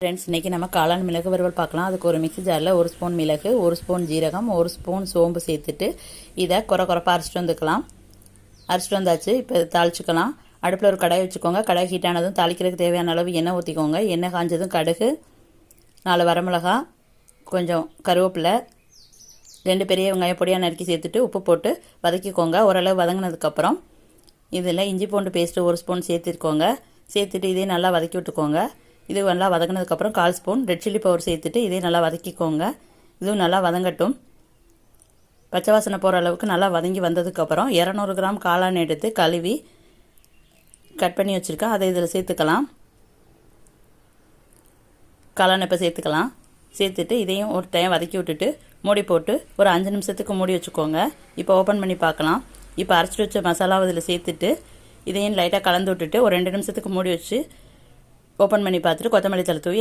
Friends, இன்றைக்கி நம்ம காளான் மிளகு வறுவல் பார்க்கலாம். அதுக்கு ஒரு மிக்ஸி ஜாரில் 1 ஸ்பூன் மிளகு, 1 ஸ்பூன் ஜீரகம், 1 ஸ்பூன் சோம்பு சேர்த்துட்டு இதை குறைப்பாக அரைச்சிட்டு வந்துக்கலாம். அரைச்சிட்டு வந்தாச்சு. இப்போ தாளிச்சிக்கலாம். அடுப்பில் ஒரு கடாய் வச்சுக்கோங்க. கடாய் ஹீட் ஆனதும் தாளிக்கிறதுக்கு தேவையான அளவு எண்ணெய் ஊற்றிக்கோங்க. எண்ணெய் காஞ்சதும் கடுகு, 4 வரமிளகா, கொஞ்சம் கருவேப்பிலை, 2 பெரிய வெங்காயம் பொடியாக நறுக்கி சேர்த்துட்டு உப்பு போட்டு வதக்கிக்கோங்க. ஓரளவு வதங்கினதுக்கப்புறம் இதில் இஞ்சி பூண்டு பேஸ்ட்டு 1 ஸ்பூன் சேர்த்துக்கோங்க. சேர்த்துட்டு இதையும் நல்லா வதக்கி விட்டுக்கோங்க. இது நல்லா வதங்கினதுக்கப்புறம் 1/4 ஸ்பூன் ரெட் சில்லி பவுடர் சேர்த்துட்டு இதையும் நல்லா வதக்கிக்கோங்க. இதுவும் நல்லா வதங்கட்டும். பச்சை வாசனை போகிற அளவுக்கு நல்லா வதங்கி வந்ததுக்கப்புறம் 200 கிராம் காளான் எடுத்து கழுவி கட் பண்ணி வச்சுருக்கேன். அதை இதில் சேர்த்துக்கலாம். காளான் இப்போ சேர்த்துக்கலாம். சேர்த்துட்டு இதையும் ஒரு டைம் வதக்கி விட்டுட்டு மூடி போட்டு ஒரு 5 நிமிஷத்துக்கு மூடி வச்சுக்கோங்க. இப்போ ஓப்பன் பண்ணி பார்க்கலாம். இப்போ அரைச்சிட்டு வச்ச மசாலாவை இதில் சேர்த்துட்டு இதையும் லைட்டாக கலந்து விட்டுட்டு ஒரு 2 நிமிஷத்துக்கு மூடி வச்சு ஓப்பன் பண்ணி பார்த்துட்டு கொத்தமல்லி தழை தூவி